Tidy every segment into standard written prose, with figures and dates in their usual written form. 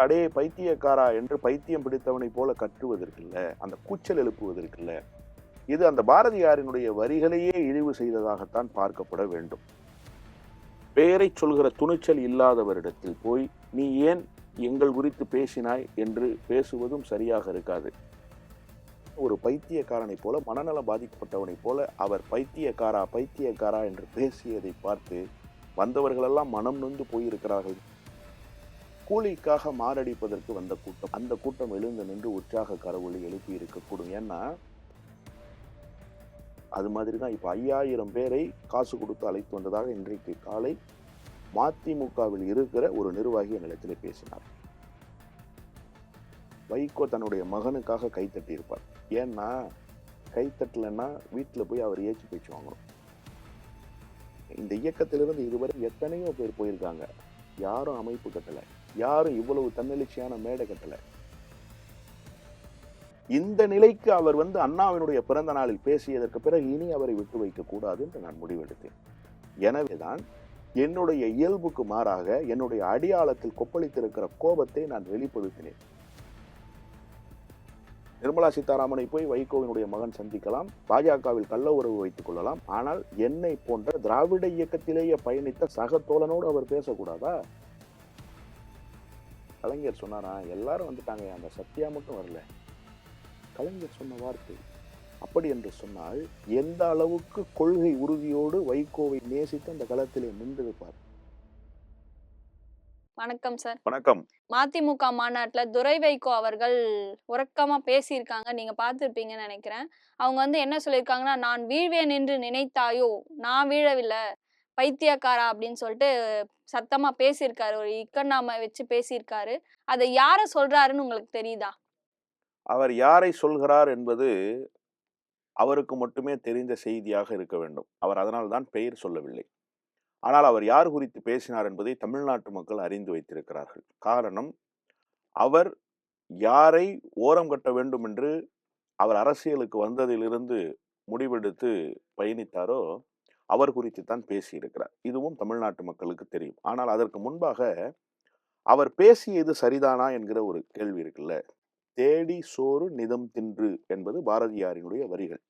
அடே பைத்தியக்காரா என்று பைத்தியம் பிடித்தவனை போல கற்றுவதற்கில்ல, அந்த கூச்சல் எழுப்புவதற்கில்ல. இது அந்த பாரதியாரினுடைய வரிகளையே இழிவு செய்ததாகத்தான் பார்க்கப்பட வேண்டும். பெயரை சொல்கிற துணிச்சல் இல்லாதவரிடத்தில் போய் நீ ஏன் எங்கள் குறித்து பேசினாய் என்று பேசுவதும் சரியாக இருக்காது. ஒரு பைத்தியக்காரனை போல, மனநலம் பாதிக்கப்பட்டவனை போல அவர் பைத்தியக்காரா பைத்தியக்காரா என்று பேசியதை பார்த்து வந்தவர்களெல்லாம் மனம் நொந்து போயிருக்கிறார்கள். கூலிக்காக மாரடிப்பதற்கு வந்த கூட்டம், அந்த கூட்டம் எழுந்து நின்று உற்சாக கரவொலி எழுப்பி இருக்கக்கூடும். ஏன்னா அது மாதிரி தான் இப்போ 5000 பேரை காசு கொடுத்து அழைத்து வந்ததாக இன்றைக்கு காலை மதிமுகவில் இருக்கிற ஒரு நிர்வாகி நிலத்தில் பேசினார். வைகோ தன்னுடைய மகனுக்காக கைத்தட்டி இருப்பார். ஏன்னா கைத்தட்டலன்னா வீட்டில் போய் அவர் ஏச்சு பேச்சு வாங்கணும். இந்த இயக்கத்திலிருந்து இதுவரை எத்தனையோ பேர் போயிருக்காங்க. யாரும் அமைப்பு கட்டலை, யாரும் இவ்வளவு தன்னெழுச்சியான மேடை கட்டலை. இந்த நிலைக்கு அவர் அண்ணாவினுடைய பிறந்த நாளில் பேசியதற்கு பிறகு இனி அவரை விட்டு வைக்க கூடாது என்று நான் முடிவெடுத்தேன். எனவேதான் என்னுடைய இயல்புக்கு மாறாக என்னுடைய அடியாளத்தில் கொப்பளித்திருக்கிற கோபத்தை நான் வெளிப்படுத்தினேன். நிர்மலா சீதாராமனை போய் வைகோவினுடைய மகன் சந்திக்கலாம், பாஜகவில் கள்ள உறவு வைத்துக் கொள்ளலாம். ஆனால் என்னை போன்ற திராவிட இயக்கத்திலேயே பயணித்த சக தோழனோடு அவர் பேசக்கூடாதா? கலைஞர் சொன்னாரா, எல்லாரும் வந்துட்டாங்க, அந்த சத்யா மட்டும் வரல. கலைஞர் சொன்ன வார்த்தை. அப்படி என்று சொன்னால் எந்த அளவுக்கு கொள்கை உறுதியோடு வைகோவை நேசித்து அந்த களத்திலே நின்றிருப்பார். வணக்கம் சார். வணக்கம். மதிமுக மாநாட்டுல துரை வைகோ அவர்கள் உறக்கமா பேசியிருக்காங்க, நீங்க பார்த்திருப்பீங்கன்னு நினைக்கிறேன். அவங்க என்ன சொல்லியிருக்காங்கன்னா, நான் வீழ்வேன் என்று நினைத்தாயோ, நான் வீழவில்லை, பைத்தியக்காரா அப்படின்னு சொல்லிட்டு சத்தமா பேசியிருக்காரு. ஒரு இக்கண்ணாம வச்சு பேசியிருக்காரு. அதை யார சொல்றாருன்னு உங்களுக்கு தெரியுதா? அவர் யாரை சொல்கிறார் என்பது அவருக்கு மட்டுமே தெரிந்த செய்தியாக இருக்க வேண்டும். அவர் அதனால்தான் பெயர் சொல்லவில்லை. ஆனால் அவர் யார் குறித்து பேசினார் என்பதை தமிழ்நாட்டு மக்கள் அறிந்து வைத்திருக்கிறார்கள். காரணம், அவர் யாரை ஓரம் கட்ட வேண்டும் என்று அவர் அரசியலுக்கு வந்ததிலிருந்து முடிவெடுத்து பயணித்தாரோ அவர் குறித்து தான் பேசியிருக்கிறார். இதுவும் தமிழ்நாட்டு மக்களுக்கு தெரியும். ஆனால் அதற்கு முன்பாக அவர் பேசியது சரிதானா என்கிற ஒரு கேள்வி இருக்குல்ல. தேடி சோறு நிதம் தின்று என்பது பாரதியாரினுடைய வரிகள்.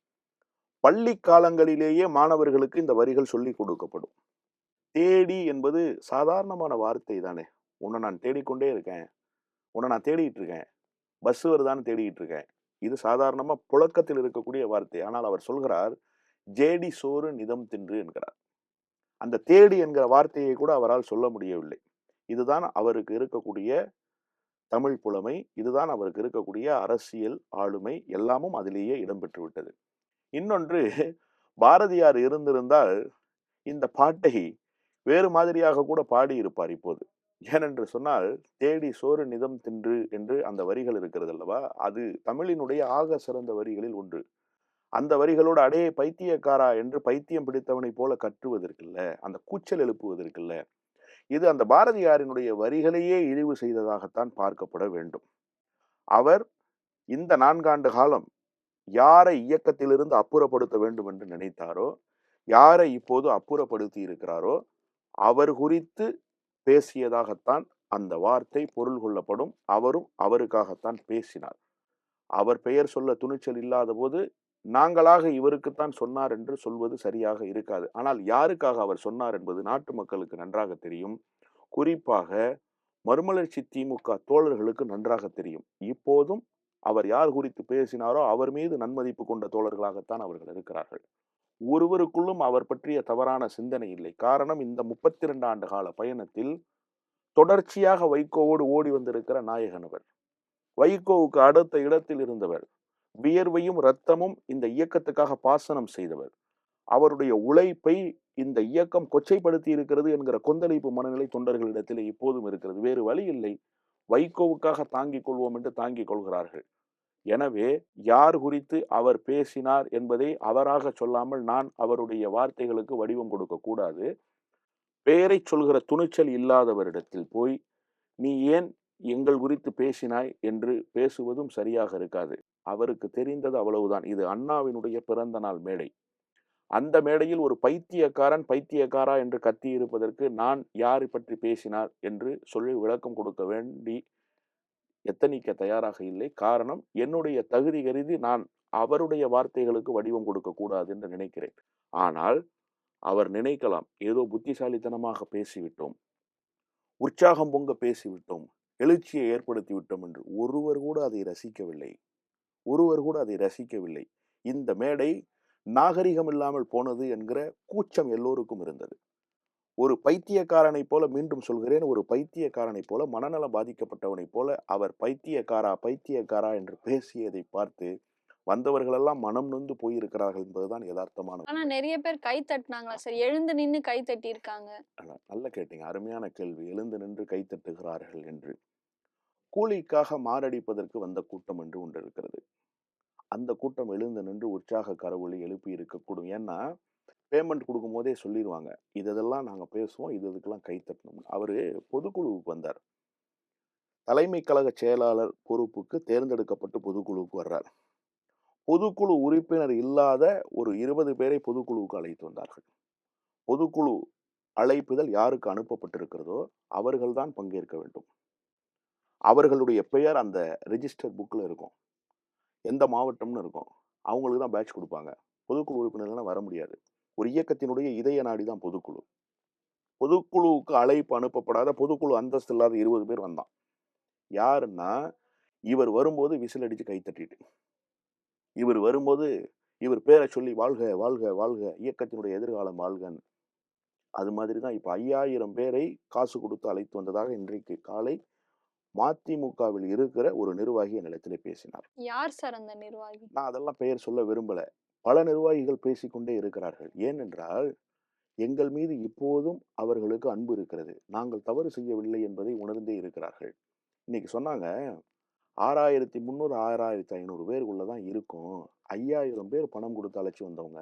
பள்ளி காலங்களிலேயே மாணவர்களுக்கு இந்த வரிகள் சொல்லிக் கொடுக்கப்படும். தேடி என்பது சாதாரணமான வார்த்தை தானே. உன்னை நான் தேடிக்கொண்டே இருக்கேன், உன்னை நான் தேடிட்டு இருக்கேன், பஸ் வருதான்னு தேடிட்டு இருக்கேன். இது சாதாரணமா புழக்கத்தில் இருக்கக்கூடிய வார்த்தை. ஆனால் அவர் சொல்கிறார், ஜேடி சோறு நிதம் தின்று என்கிறார். அந்த தேடி என்கிற வார்த்தையை கூட அவரால் சொல்ல முடியவில்லை. இதுதான் அவருக்கு இருக்கக்கூடிய தமிழ் புலமை, இதுதான் அவருக்கு இருக்கக்கூடிய அரசியல் ஆளுமை, எல்லாமும் அதிலேயே இடம்பெற்று விட்டது. இன்னொன்று, பாரதியார் இருந்திருந்தால் இந்த பாட்டை வேறு மாதிரியாக கூட பாடியிருப்பார் இப்போது. ஏனென்று சொன்னால், தேடி சோறு நிதம் தின்று என்று அந்த வரிகள் இருக்கிறது அல்லவா, அது தமிழினுடைய ஆக சிறந்த வரிகளில் ஒன்று. அந்த வரிகளோடு அடே பைத்தியக்காரா என்று பைத்தியம் பிடித்தவனை போல கற்றுவதற்கில்ல, அந்த கூச்சல் எழுப்புவதற்கில்ல. இது அந்த பாரதியாரினுடைய வரிகளையே இழிவு செய்ததாகத்தான் பார்க்கப்பட வேண்டும். அவர் இந்த 4 ஆண்டு காலம் யாரை இயக்கத்திலிருந்து அப்புறப்படுத்த வேண்டும் என்று நினைத்தாரோ, யாரை இப்போது அப்புறப்படுத்தி இருக்கிறாரோ, அவர் குறித்து பேசியதாகத்தான் அந்த வார்த்தை பொருள் கொள்ளப்படும். அவரும் அவருக்காகத்தான் பேசினார். அவர் பெயர் சொல்ல துணிச்சல் இல்லாத போது நாங்களாக இவருக்குத்தான் சொன்னார் என்று சொல்வது சரியாக இருக்காது. ஆனால் யாருக்காக அவர் சொன்னார் என்பது நாட்டு மக்களுக்கு நன்றாக தெரியும். குறிப்பாக மறுமலர்ச்சி திமுக தோழர்களுக்கு நன்றாக தெரியும். இப்போதும் அவர் யார் குறித்து பேசினாரோ அவர் மீது நன்மதிப்பு கொண்ட தோழர்களாகத்தான் அவர்கள் இருக்கிறார்கள். ஒருவருக்குள்ளும் அவர் பற்றிய தவறான சிந்தனை இல்லை. காரணம், இந்த 32 ஆண்டு கால பயணத்தில் தொடர்ச்சியாக வைகோவோடு ஓடி வந்திருக்கிற நாயகன் அவர். வைகோவுக்கு அடுத்த இடத்தில் இருந்தவர். வியர்வையும் இரத்தமும் இந்த இயக்கத்துக்காக பாசனம் செய்தவர். அவருடைய உழைப்பை இந்த இயக்கம் கொச்சைப்படுத்தி இருக்கிறது என்கிற கொந்தளிப்பு மனநிலை தொண்டர்களிடத்தில் இப்போதும் இருக்கிறது. வேறு வழி இல்லை, வைகோவுக்காக தாங்கிக் கொள்வோம் என்று தாங்கிக் கொள்கிறார்கள். எனவே யார் குறித்து அவர் பேசினார் என்பதை அவராக சொல்லாமல் நான் அவருடைய வார்த்தைகளுக்கு வடிவம் கொடுக்க கூடாது. பெயரை சொல்கிற துணிச்சல் இல்லாதவரிடத்தில் போய் நீ ஏன் எங்கள் குறித்து பேசினாய் என்று பேசுவதும் சரியாக இருக்காது. அவருக்கு தெரிந்தது அவ்வளவுதான். இது அண்ணாவினுடைய பிறந்த நாள் மேடை. அந்த மேடையில் ஒரு பைத்தியக்காரன் பைத்தியக்காரா என்று கத்தி இருப்பதற்கு நான் யாரை பற்றி பேசினார் என்று சொல்லி விளக்கம் கொடுக்க வேண்டி எத்தனிக்க தயாராக இல்லை. காரணம், என்னுடைய தகுதி கருதி நான் அவருடைய வார்த்தைகளுக்கு வடிவம் கொடுக்கக் கூடாது என்று நினைக்கிறேன். ஆனால் அவர் நினைக்கலாம், ஏதோ புத்திசாலித்தனமாக பேசிவிட்டோம், உற்சாகம் பொங்க பேசிவிட்டோம், எழுச்சியை ஏற்படுத்தி விட்டோம் என்று. ஒருவர் கூட அதை ரசிக்கவில்லை. ஒருவர் கூட அதை ரசிக்கவில்லை. இந்த மேடை நாகரிகம் இல்லாமல் போனது என்கிற கூச்சம் எல்லோருக்கும் இருந்தது. ஒரு பைத்தியக்காரனைப் போல, மீண்டும் சொல்கிறேன், ஒரு பைத்தியக்காரனைப் போல, மனநலம் பாதிக்கப்பட்டவனைப் போல அவர் பைத்தியக்காரா, பைத்தியக்காரா என்று பேசியதை பார்த்து வந்தவர்களெல்லாம் மனம் நொந்து போயிருக்கிறார்கள் என்பதுதான் யதார்த்தமான ஆனா உண்மை. நெறைய பேர் கை தட்டுனாங்களா சார்? எழுந்து நின்னு கை தட்டியிருக்காங்க. நல்லா கேட்டீங்க. அருமையான கேள்வி. எழுந்து நின்று கைத்தட்டுகிறார்கள் என்று. கூலிக்காக மாரடிப்பதற்கு வந்த கூட்டம் என்று ஒன்று இருக்கிறது. அந்த கூட்டம் எழுந்து நின்று உற்சாக கரவொலி எழுப்பி இருக்கக்கூடும். ஏன்னா, பேமெண்ட் குடுக்கும்போதே சொல்லிருவாங்க. இதெல்லாம் நாங்க பேசுவோம். இதுக்கெல்லாம் கை தட்டணும்னு. அவரு பொதுக்குழுவுக்கு வந்தார். தலைமை கழக செயலாளர் பொறுப்புக்கு தேர்ந்தெடுக்கப்பட்டு பொதுக்குழுவுக்கு வர்றார். பொதுக்குழு உறுப்பினர் இல்லாத ஒரு 20 பேரை பொதுக்குழுவுக்கு அழைத்து வந்தார்கள். பொதுக்குழு அழைப்புதல் யாருக்கு அனுப்பப்பட்டிருக்கிறதோ அவர்கள்தான் பங்கேற்க வேண்டும். அவர்களுடைய பெயர் அந்த ரிஜிஸ்டர் புக்ல இருக்கும். எந்த மாவட்டம்னு இருக்கும். அவங்களுக்கு தான் பேட்ச் குடுப்பாங்க. பொதுக்குழு உறுப்பினர்கள்லாம் வர முடியாது. ஒரு இயக்கத்தினுடைய இதய நாடி தான் பொதுக்குழு. பொதுக்குழுவுக்கு அழைப்பு அனுப்பப்படாத, பொதுக்குழு அந்தஸ்து இல்லாத 20 பேர் வந்தான். யாருன்னா, இவர் வரும்போது விசில் அடிச்சு கை தட்டிட்டு, இவர் வரும்போது இவர் பேரை சொல்லி வாழ்க, வாழ்க, வாழ்க, இயக்கத்தினுடைய எதிர்காலம் வாழ்கன்னு. அது மாதிரி தான் இப்ப 5000 பேரை காசு குடுத்து அழைத்து வந்ததாக இன்றைக்கு காலை மதிமுகவில் இருக்கிற ஒரு நிர்வாகி என்னிடத்திலே பேசினார். யார் சார் அந்த நிர்வாகி? நான் அதெல்லாம் பெயர் சொல்ல விரும்பல. பல நிர்வாகிகள் பேசிக்கொண்டே இருக்கிறார்கள். ஏனென்றால், எங்கள் மீது இப்போதும் அவர்களுக்கு அன்பு இருக்கிறது. நாங்கள் தவறு செய்யவில்லை என்பதை உணர்ந்தே இருக்கிறார்கள். இன்னைக்கு சொன்னாங்க, 6300, 6500 பேருக்குள்ள தான் இருக்கும். 5000 பேர் பணம் குடுத்து அழைச்சு வந்தவங்க.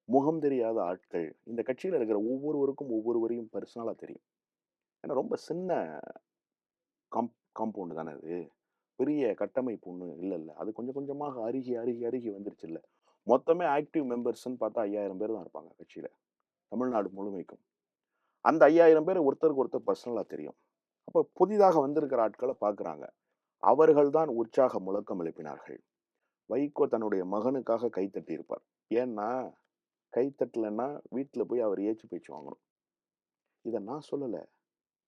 முகம் தெரியாத ஆட்கள். இந்த கட்சியில இருக்கிற ஒவ்வொருவருக்கும் ஒவ்வொருவரையும் பர்சனலா தெரியும். ஏன்னா ரொம்ப சின்ன காம்பவுண்ட் தானே அது. பெரிய கட்டமைப்பு ஒண்ணும் இல்லல்ல. அது கொஞ்சம் கொஞ்சமாக அருகி, அருகி, அருகி வந்துருச்சுல்ல. மொத்தமே ஆக்டிவ் மெம்பர்ஸ்ன்னு பார்த்தா 5000 பேர் தான் இருப்பாங்க கட்சியில. தமிழ்நாடு முழுமைக்கும். அந்த 5000 பேர் ஒருத்தருக்கு ஒருத்தர் பர்சனலா தெரியும். அப்ப புதிதாக வந்திருக்கிற ஆட்கள பார்க்குறாங்க. அவர்கள் தான் உற்சாக முழக்கம் எழுப்பினார்கள். வைகோ தன்னுடைய மகனுக்காக கைத்தட்டி இருப்பார். ஏன்னா, கைத்தட்டலன்னா வீட்ல போய் அவர் ஏச்சு பேச்சு வாங்கணும். இத நான் சொல்லல.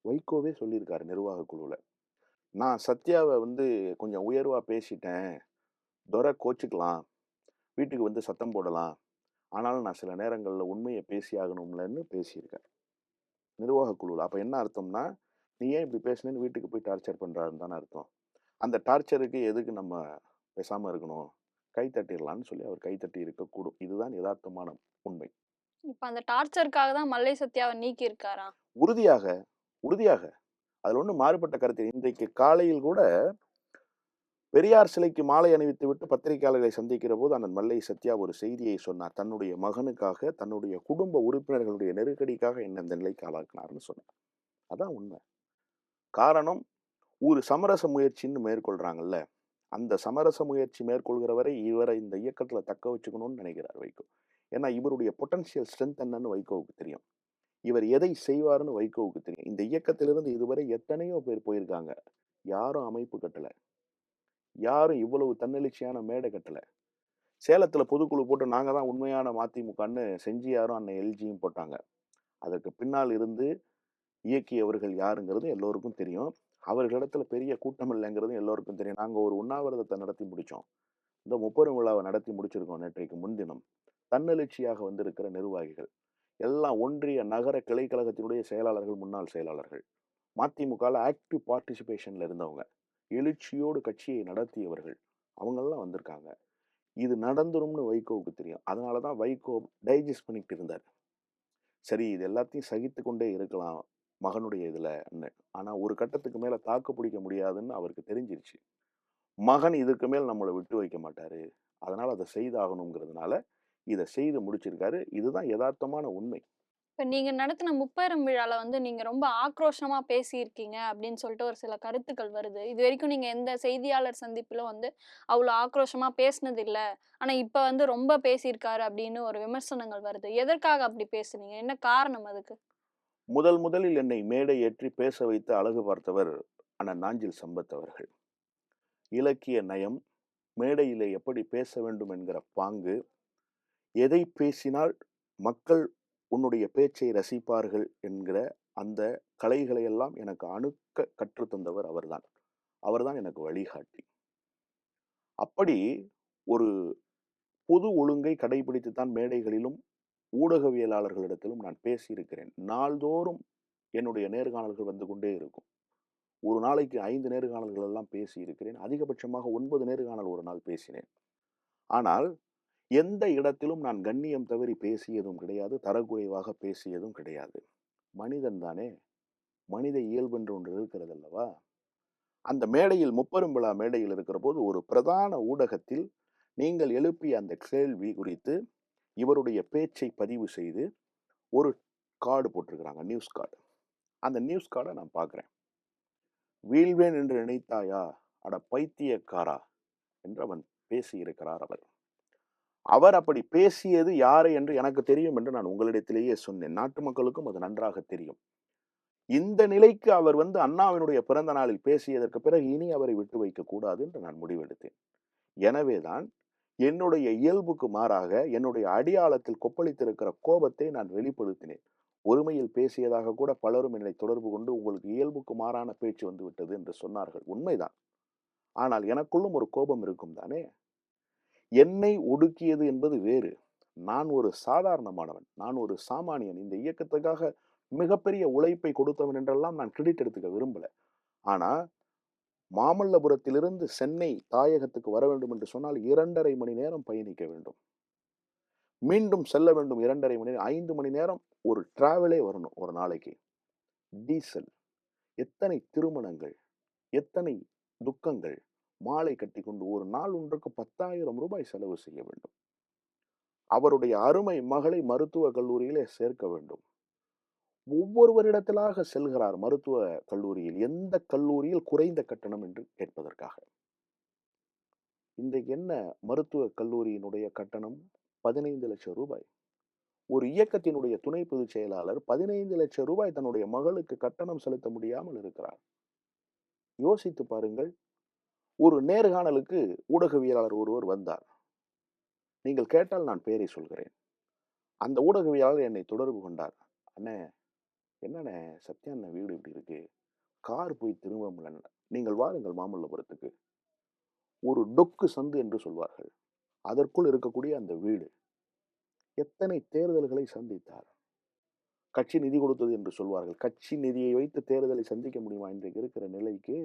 வைகோவே சொல்லியிருக்காரு நிர்வாக குழுவுல. நான் சத்யாவ கொஞ்சம் உயர்வா பேசிட்டேன். தொர கோச்சுக்கலாம். வீட்டுக்கு வந்து சத்தம் போடலாம். ஆனாலும் நான் சில நேரங்கள்ல உண்மைய பேசியாகணும்லன்னு பேசியிருக்கார். நிர்வாக குழுவுல. அப்ப என்ன அர்த்தம்னா, "நீ ஏன் இப்படி பேசுனேன்னு" வீட்டுக்கு போய் டார்ச்சர் பண்றாருன்னு தானே அர்த்தம். அந்த டார்ச்சருக்கு எதுக்கு நம்ம பேசாம இருக்கணும்? கை தட்டிறலாம்ன்னு சொல்லி அவர் கை தட்டி இருக்கக்கூடும். இதுதான் எதார்த்தமான உண்மை. இப்ப அந்த டார்ச்சருக்காக தான் மல்லை சத்யாவ நீக்கியிருக்காரா? உறுதியாக, உறுதியாக. அதுல ஒண்ணும் மாறுபட்ட கருத்து இல்லை. இன்றைக்கு காலையில் கூட பெரியார் சிலைக்கு மாலை அணிவித்துவிட்டு பத்திரிகையாளர்களை சந்திக்கிற போது அண்ணன் மல்லை சத்யா ஒரு செய்தியை சொன்னார். தன்னுடைய மகனுக்காக, தன்னுடைய குடும்ப உறுப்பினர்களுடைய நெருக்கடிக்காக என்ன இந்த நிலைக்கு ஆளாக்கினார்ன்னு சொன்னார். அதான் உண்மை. காரணம், ஒரு சமரச முயற்சின்னு மேற்கொள்றாங்கல்ல. அந்த சமரச முயற்சி மேற்கொள்கிற வரை இவரை இந்த இயக்கத்துல தக்க வச்சுக்கணும்னு நினைக்கிறார் வைகோ. ஏன்னா இவருடைய பொட்டன்ஷியல் ஸ்ட்ரென்த் என்னன்னு வைகோவுக்கு தெரியும். இவர் எதை செய்வாருன்னு வைகோவுக்கு தெரியும். இந்த இயக்கத்திலிருந்து இதுவரை எத்தனையோ பேர் போயிருக்காங்க. யாரும் அமைப்பு கட்டல. யாரும் இவ்வளவு தன்னெழுச்சியான மேடை கட்டல. சேலத்துல பொதுக்குழு போட்டு நாங்க தான் உண்மையான மதிமுகன்னு செஞ்சியாரும் அண்ணன் எல்ஜியும் போட்டாங்க. அதற்கு பின்னால் இருந்து இயக்கியவர்கள் யாருங்கிறது எல்லோருக்கும் தெரியும். அவர்களிடத்துல பெரிய கூட்டம் இல்லைங்கிறதும் எல்லோருக்கும் தெரியும். நாங்க ஒரு உண்ணாவிரதத்தை நடத்தி முடிச்சோம். இந்த முப்பெரும் விழாவை நடத்தி முடிச்சிருக்கோம் நேற்றைக்கு முன்தினம். தன்னெழுச்சியாக வந்திருக்கிற நிர்வாகிகள். எல்லாம் ஒன்றிய நகர கிளை கழகத்தினுடைய செயலாளர்கள், முன்னாள் செயலாளர்கள். மதிமுகல ஆக்டிவ் பார்ட்டிசிபேஷன்ல இருந்தவங்க. எழுச்சியோடு கட்சியை நடத்தியவர்கள். அவங்கெல்லாம் வந்திருக்காங்க. இது நடந்துரும்னு வைகோவுக்கு தெரியும். அதனால தான் வைகோ டைஜஸ்ட் பண்ணிக்கிட்டு இருந்தாரு. சரி இது எல்லாத்தையும் சகித்துக் கொண்டே இருக்கலாம் மகனுடைய இதுலன்னு. ஆனா ஒரு கட்டத்துக்கு மேல தாக்கு பிடிக்க முடியாதுன்னு அவருக்கு தெரிஞ்சிருச்சு. மகன் இதுக்கு மேல் நம்மள விட்டு வைக்க மாட்டாரு. அதனால அத செய்தாகணும்ங்கிறதுனால, இத செய்து முடிச்சிருக்காரு. இதுதான் எதார்த்தமான உண்மை. இப்ப நீங்க நடத்தின முப்பெரும் விழால வந்து நீங்க ரொம்ப ஆக்ரோஷமா பேசியிருக்கீங்க அப்படின்னு சொல்லிட்டு ஒரு சில கருத்துக்கள் வருது. இதுவரைக்கும் நீங்க எந்த செய்தியாளர் சந்திப்பிலும் வந்து அவ்வளோ ஆக்ரோஷமா பேசினது இல்ல. ஆனா இப்ப வந்து ரொம்ப பேசியிருக்காரு அப்படின்னு ஒரு விமர்சனங்கள் வருது. எதற்காக அப்படி பேசுனீங்க? என்ன காரணம் அதுக்கு? முதலில் என்னை மேடை ஏற்றி பேச வைத்து அழகு பார்த்தவர் அண்ணன் நாஞ்சில் சம்பத் அவர்கள். இலக்கிய நயம், மேடையிலே எப்படி பேச வேண்டும் என்கிற பாங்கு, எதை பேசினால் மக்கள் உன்னுடைய பேச்சை ரசிப்பார்கள் என்கிற அந்த கலைகளை எல்லாம் எனக்கு அணுக்க கற்றுத்தந்தவர் அவர்தான். அவர்தான் எனக்கு வழிகாட்டி. அப்படி ஒரு பொது ஒழுங்கை கடைபிடித்துத்தான் மேடைகளிலும், ஊடகவியலாளர்களிடத்திலும் நான் பேசியிருக்கிறேன். நாள்தோறும் என்னுடைய நேர்காணல்கள் வந்து கொண்டே இருக்கும். ஒரு நாளைக்கு 5 நேர்காணல்கள் எல்லாம் பேசியிருக்கிறேன். அதிகபட்சமாக 9 நேர்காணல் ஒரு நாள் பேசினேன். ஆனால் எந்த இடத்திலும் நான் கண்ணியம் தவறி பேசியதும் கிடையாது. தரக்குறைவாக பேசியதும் கிடையாது. மனிதன் தானே! மனித இயல்பென்று ஒன்று இருக்கிறது அல்லவா? அந்த மேடையில் முப்பெரும் விழா மேடையில் இருக்கிறபோது ஒரு பிரதான ஊடகத்தில் நீங்கள் எழுப்பிய அந்த கேள்வி குறித்து இவருடைய பேச்சை பதிவு செய்து ஒரு கார்டு போட்டிருக்கிறாங்க, நியூஸ் கார்டு. அந்த நியூஸ் கார்டை நான் பார்க்கிறேன். வீழ்வேன் என்று நினைத்தாயா அட பைத்தியக்காரா என்று அவன் பேசியிருக்கிறார். அவர் அப்படி பேசியது யாரை என்று எனக்கு தெரியும் என்று நான் உங்களிடத்திலேயே சொன்னேன். நாட்டு மக்களுக்கும் அது நன்றாக தெரியும். இந்த நிலைக்கு அவர் வந்து அண்ணாவினுடைய பிறந்த நாளில் பேசியதற்கு பிறகு இனி அவரை விட்டு வைக்க கூடாது என்று நான் முடிவெடுத்தேன். எனவேதான் என்னுடைய இயல்புக்கு மாறாக என்னுடைய அடியாளத்தில் கொப்பளித்திருக்கிற கோபத்தை நான் வெளிப்படுத்தினேன். ஒருமையில் பேசியதாக கூட பலரும் என்னை தொடர்பு கொண்டு உங்களுக்கு இயல்புக்கு மாறான பேச்சு வந்து விட்டது என்று சொன்னார்கள். உண்மைதான். ஆனால் எனக்குள்ளும் ஒரு கோபம் இருக்கும் தானே. என்னை ஒடுக்கியது என்பது வேறு. நான் ஒரு சாதாரணமானவன். நான் ஒரு சாமானியன். இந்த இயக்கத்துக்காக மிகப்பெரிய உழைப்பை கொடுத்தவன் என்றெல்லாம் நான் கிரெடிட் எடுத்துக்க விரும்பல. ஆனா மாமல்லபுரத்திலிருந்து சென்னை தாயகத்துக்கு வர வேண்டும் என்று சொன்னால் 2.5 மணி நேரம் பயணிக்க வேண்டும். மீண்டும் செல்ல வேண்டும் 2.5 மணி நேரம், 5 மணி நேரம் ஒரு டிராவலே வரணும் ஒரு நாளைக்கு. டீசல், எத்தனை திருமணங்கள், எத்தனை துக்கங்கள், மாலை கட்டிக்கொண்டு ஒரு நாள் ஒன்றுக்கு 10,000 ரூபாய் செலவு செய்ய வேண்டும். அவருடைய அருமை மகளை மருத்துவ கல்லூரியிலே சேர்க்க வேண்டும். ஒவ்வொருவரிடத்திலாக செல்கிறார் மருத்துவ கல்லூரியில். எந்த கல்லூரியில் குறைந்த கட்டணம் என்று கேட்பதற்காக. இன்றைக்கு என்ன மருத்துவ கல்லூரியினுடைய கட்டணம்? 15 லட்சம் ரூபாய். ஒரு இயக்கத்தினுடைய துணை பொதுச் செயலாளர் 15 லட்சம் ரூபாய் தன்னுடைய மகளுக்கு கட்டணம் செலுத்த முடியாமல் இருக்கிறார். யோசித்து பாருங்கள். ஒரு நேர்காணலுக்கு ஊடகவியலாளர் ஒருவர் வந்தார். நீங்கள் கேட்டால் நான் பெயரை சொல்கிறேன். அந்த ஊடகவியலாளர் என்னை தொடர்பு கொண்டார். அண்ணே, என்னண்ணே சத்யா அண்ணன் வீடு இப்படி இருக்கு, கார் போய் திரும்ப முடியல, நீங்கள் வாருங்கள் மாமல்லபுரத்துக்கு. ஒரு டொக்கு சந்து என்று சொல்வார்கள், அதற்குள் இருக்கக்கூடிய அந்த வீடு. எத்தனை தேர்தல்களை சந்தித்தார். கட்சி நிதி கொடுத்தது என்று சொல்வார்கள். கட்சி நிதியை வைத்து தேர்தலை சந்திக்க முடியுமா இன்றைக்கு இருக்கிற நிலைக்கு?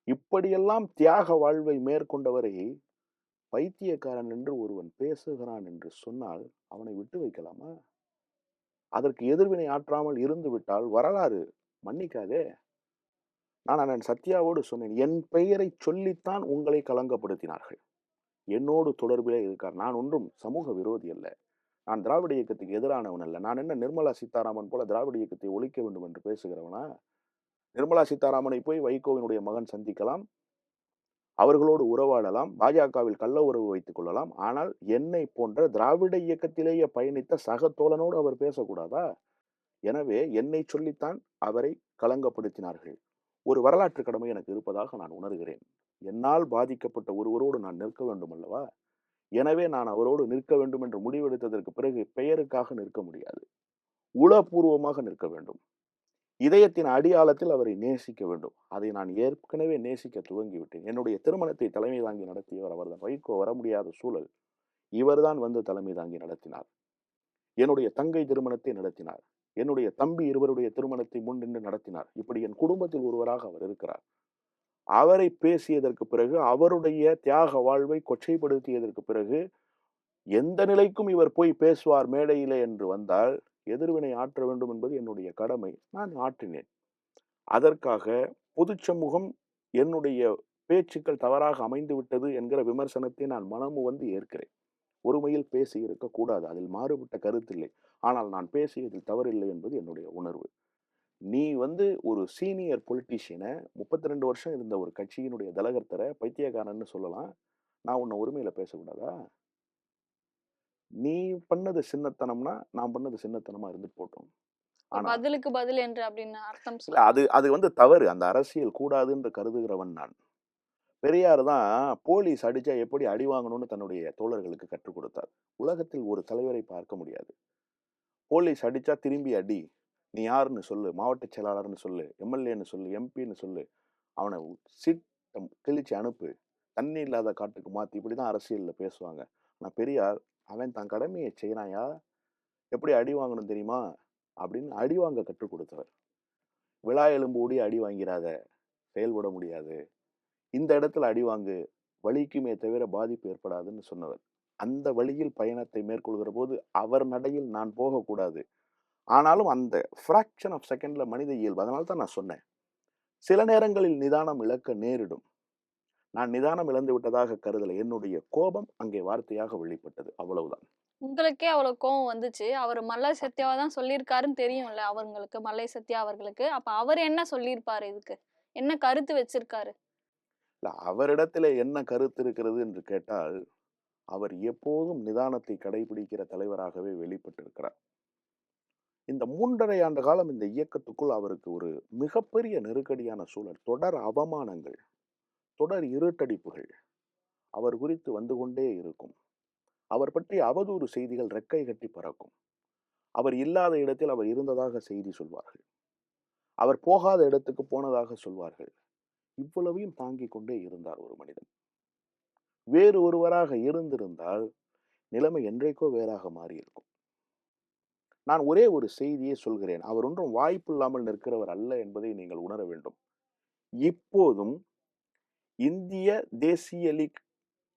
இப்படியெல்லாம் தியாக வாழ்வை மேற்கொண்டவரை பைத்தியக்காரன் என்று ஒருவன் பேசுகிறான் என்று சொன்னால் அவனை விட்டு வைக்கலாமா? அதற்கு எதிர்வினை ஆற்றாமல் இருந்து விட்டால் வரலாறு மன்னிக்காதே. நான் அண்ணன் சத்யாவோடு சொன்னேன், என் பெயரை சொல்லித்தான் உங்களை களங்கப்படுத்தினார்கள். என்னோடு தொடர்பிலே இருக்கார். நான் ஒன்றும் சமூக விரோதி அல்ல. நான் திராவிட இயக்கத்துக்கு எதிரானவன் அல்ல. நான் என்ன நிர்மலா சீதாராமன் போல திராவிட இயக்கத்தை ஒழிக்க வேண்டும் என்று பேசுகிறவனா? நிர்மலா சீதாராமனை போய் வைகோவினுடைய மகன் சந்திக்கலாம், அவர்களோடு உறவாடலாம், பாஜகவில் கள்ள உறவு வைத்துக் கொள்ளலாம். ஆனால் என்னை போன்ற திராவிட இயக்கத்திலேயே பயணித்த சக தோழனோடு அவர் பேசக்கூடாதா? எனவே என்னை சொல்லித்தான் அவரை களங்கப்படுத்தினார்கள். ஒரு வரலாற்று கடமை எனக்கு இருப்பதாக நான் உணர்கிறேன். என்னால் பாதிக்கப்பட்ட ஒருவரோடு நான் நிற்க வேண்டும் அல்லவா? எனவே நான் அவரோடு நிற்க வேண்டும் என்று முடிவெடுத்ததற்கு பிறகு பெயருக்காக நிற்க முடியாது. உளப்பூர்வமாக நிற்க வேண்டும். இதயத்தின் அடியாளத்தில் அவரை நேசிக்க வேண்டும். அதை நான் ஏற்கனவே நேசிக்க துவங்கிவிட்டேன். என்னுடைய திருமணத்தை தலைமை தாங்கி நடத்தியவர் அவர்தான். வைகோ வர முடியாத சூழல். இவர்தான் வந்து தலைமை தாங்கி நடத்தினார். என்னுடைய தங்கை திருமணத்தை நடத்தினார். என்னுடைய தம்பி இருவருடைய திருமணத்தை முன்னின்று நடத்தினார். இப்படி என் குடும்பத்தில் ஒருவராக அவர் இருக்கிறார். அவரை பேசியதற்கு பிறகு, அவருடைய தியாக வாழ்வை கொச்சைப்படுத்தியதற்கு பிறகு, எந்த நிலைக்கும் இவர் போய் பேசுவார் மேடையிலே என்று வந்தால் எதிர்வினை ஆற்ற வேண்டும் என்பது என்னுடைய கடமை. நான் ஆற்றினேன். அதற்காக பொது சமூகம் என்னுடைய பேச்சுக்கள் தவறாக அமைந்து விட்டது என்கிற விமர்சனத்தை நான் மனமு வந்து ஏற்கிறேன். ஒருமையில் பேசி இருக்க கூடாது. அதில் மாறுபட்ட கருத்தில்லை. ஆனால் நான் பேசியதில் தவறில்லை என்பது என்னுடைய உணர்வு. நீ வந்து ஒரு சீனியர் பொலிட்டீஷியனை 32 வருஷம் இருந்த ஒரு கட்சியினுடைய தலகர்த்தரை பைத்தியக்காரன்னு சொல்லலாம். நான் உன்னை உரிமையில பேசக்கூடாதா? நீ பண்ணது சின்னத்தனம்னா, நான் பண்ணது சின்னத்தனமா இருந்துட்டு போட்டும். ஆனா பதிலுக்கு பதில் என்று அப்படின்னு அர்த்தம் இல்ல அது அது வந்து தவறு. அந்த அரசியல் கூடாது என்று கருதுகிறவன் நான். பெரியார் தான் போலீஸ் அடிச்சா எப்படி அடி வாங்கணும்னு தன்னுடைய தோழர்களுக்கு கற்றுக் கொடுத்தார். உலகத்தில் ஒரு தலைவரை பார்க்க முடியாது. போலீஸ் அடிச்சா திரும்பி அடி. நீ யாருன்னு சொல்லு. மாவட்ட செயலாளர்ன்னு சொல்லு. எம்எல்ஏன்னு சொல்லு. எம்பின்னு சொல்லு. அவன கிழிச்சு அனுப்பு. தண்ணி இல்லாத காட்டுக்கு மாத்து. இப்படிதான் அரசியல்ல பேசுவாங்க. ஆனா பெரியார், அவன் தன் கடமைய செய்றான்யா. எப்படி அடி வாங்கணும் தெரியுமா? அப்படின்னு அடி வாங்க கற்றுக் கொடுத்தவர். விழா எலும்பு ஊடி அடி வாங்கிறாத. செயல்பட முடியாது. இந்த இடத்துல அடி வாங்கு. வலிக்குமே தவிர பாதிப்பு ஏற்படாதுன்னு சொன்னவர். அந்த வழியில் பயணத்தை மேற்கொள்கிற போது அவர் நடையில் நான் போகக்கூடாது. ஆனாலும் அந்த ஃபிராக்ஷன் ஆஃப் செகண்ட்ல மனித இயல்பு. அதனால தான் நான் சொன்னேன். சில நேரங்களில் நிதானம் இழக்க நேரிடும். நான் நிதானம் இழந்து விட்டதாக கருதல. என்னுடைய கோபம் அங்கே வார்த்தையாக வெளிப்பட்டது. அவ்வளவுதான். உங்களுக்கே அவ்வளவு கோவம் வந்துச்சு. அவரு மல்லை சத்யாவா தான் சொல்லியிருக்காருன்னு தெரியும்ல அவங்களுக்கு, மல்லை சத்யா அவர்களுக்கு. அப்ப அவரு என்ன சொல்லியிருப்பாரு இதுக்கு? என்ன கருத்து வச்சிருக்காரு? இல்ல அவரிடத்திலே என்ன கருத்து இருக்கிறது என்று கேட்டால், அவர் எப்போதும் நிதானத்தை கடைபிடிக்கிற தலைவராகவே வெளிப்பட்டிருக்கிறார். இந்த 3 1/2 ஆண்டு காலம் இந்த இயக்கத்துக்குள் அவருக்கு ஒரு மிகப்பெரிய நெருக்கடியான சூழல். தொடர் அவமானங்கள், தொடர் இருட்டடிப்புகள் அவர் குறித்து வந்து கொண்டே இருக்கும். அவர் பற்றிய அவதூறு செய்திகள் ரெக்கை கட்டி பறக்கும். அவர் இல்லாத இடத்தில் அவர் இருந்ததாக செய்தி சொல்வார்கள். அவர் போகாத இடத்துக்கு போனதாக சொல்வார்கள். இவ்வளவையும் தாங்கிக் கொண்டே இருந்தார் ஒரு மனிதன். வேறு ஒருவராக இருந்திருந்தால் நிலைமை என்றைக்கோ வேறாக மாறியிருக்கும். நான் ஒரே ஒரு செய்தியை சொல்கிறேன். அவர் ஒன்றும் வாய்ப்பில்லாமல் நிற்கிறவர் அல்ல என்பதை நீங்கள் உணர வேண்டும். இப்போதும் இந்திய தேசிய லீக்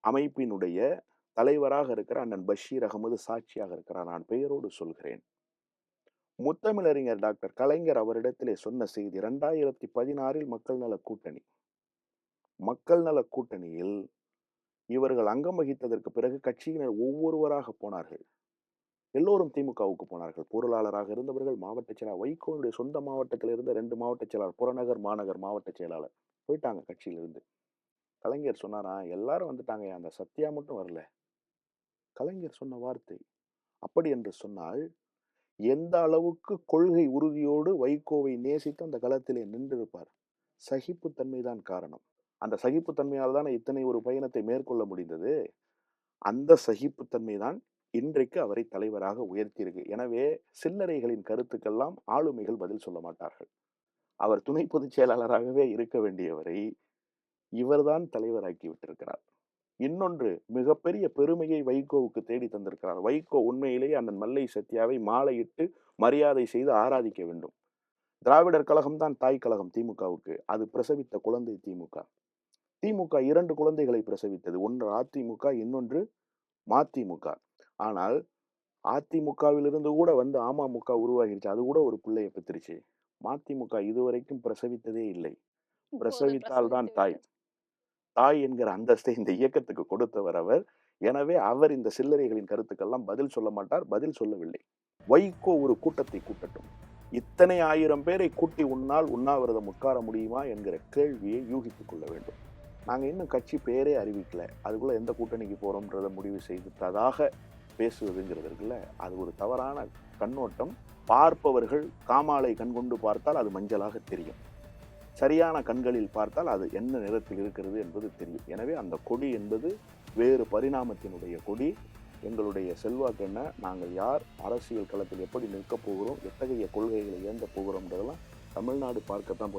அமைப்பினுடைய தலைவராக இருக்கிற அண்ணன் பஷீர் அகமது சாட்சியாக இருக்கிறார். நான் பெயரோடு சொல்கிறேன். முத்தமிழறிஞர் டாக்டர் கலைஞர் அவரிடத்திலே சொன்ன செய்தி 2016 மக்கள் நல கூட்டணி. மக்கள் நல கூட்டணியில் இவர்கள் அங்கம் வகித்ததற்கு பிறகு கட்சியினர் ஒவ்வொருவராக போனார்கள். எல்லோரும் திமுகவுக்கு போனார்கள். பொருளாளராக இருந்தவர்கள், மாவட்ட செயலாளர், வைகோனுடைய சொந்த மாவட்டத்தில் இருந்த 2 மாவட்ட செயலாளர், புறநகர், மாநகர் மாவட்ட செயலாளர் போயிட்டாங்க கட்சியிலிருந்து. கலைஞர் சொன்னாராம், எல்லாரும் வந்துட்டாங்க, அந்த சத்யா மட்டும் வரல. கலைஞர் சொன்ன வார்த்தை. அப்படி என்று சொன்னால், எந்த அளவுக்கு கொள்கை உறுதியோடு வைகோவை நேசித்து அந்த களத்திலே நின்றிருப்பார். சகிப்புத்தன்மைதான் காரணம். அந்த சகிப்புத்தன்மையால் தான் இத்தனை ஒரு பயணத்தை மேற்கொள்ள முடிந்தது. அந்த சகிப்புத்தன்மை தான் இன்றைக்கு அவரை தலைவராக உயர்த்தியிருக்கு. எனவே சில்லறைகளின் கருத்துக்கெல்லாம் ஆளுமைகள் பதில் சொல்ல மாட்டார்கள். அவர் துணை பொதுச் செயலாளராகவே இருக்க வேண்டியவரை இவர்தான் தலைவராக்கி விட்டிருக்கிறார். இன்னொன்று மிகப்பெரிய பெருமையை வைகோவுக்கு தேடி தந்திருக்கிறார். வைகோ உண்மையிலேயே அண்ணன் மல்லை சத்யாவை மாலையிட்டு மரியாதை செய்து ஆராதிக்க வேண்டும். திராவிடர் கழகம் தான் தாய் கழகம் திமுகவுக்கு. அது பிரசவித்த குழந்தை திமுக. திமுக 2 குழந்தைகளை பிரசவித்தது. ஒன்று அதிமுக, இன்னொன்று மதிமுக. ஆனால் அதிமுகவிலிருந்து கூட வந்து அமமுக உருவாகிருச்சு. அது கூட ஒரு பிள்ளையை பெற்றுருச்சு. மதிமுக இதுவரைக்கும் பிரசவித்ததே இல்லை. இப்போது பிரசவித்தால் தான் பிரசவித்து தாய். விட்டது. தாய் என்கிற அந்தஸ்தை இந்த இயக்கத்துக்கு கொடுத்தவர் அவர். எனவே அவர் இந்த சில்லறைகளின் கருத்துக்கெல்லாம் பதில் சொல்ல மாட்டார். பதில் சொல்லவில்லை. வைகோ ஒரு கூட்டத்தை கூட்டட்டும். இத்தனை 1000 பேரை கூட்டி உன்னால் உண்ணாவிரதம் உட்கார முடியுமா என்கிற கேள்வியை யூகித்துக் கொள்ள வேண்டும். நாங்க இன்னும் கட்சி பேரே அறிவிக்கல. அதுக்குள்ள எந்த கூட்டணிக்கு போறோம்ன்றத முடிவு செய்ததாக பேசுவதுங்கிறது இருக்குல்ல, அது ஒரு தவறான கண்ணோட்டம். பார்ப்பவர்கள் காமாலை கண்கொண்டு பார்த்தால் அது மஞ்சளாக தெரியும். சரியான கண்களில் பார்த்தால் அது என்ன நிறத்தில் இருக்கிறது என்பது தெரியும். எனவே அந்த கொடி என்பது வேறு பரிணாமத்தினுடைய கொடி. எங்களுடைய செல்வாக்கு என்ன, நாங்கள் யார், அரசியல் களத்தில் எப்படி நிற்கப் போகிறோம், எத்தகைய கொள்கைகளை ஏந்தப் போகிறோம்ன்றதெல்லாம் தமிழ்நாடு பார்க்கத்தான்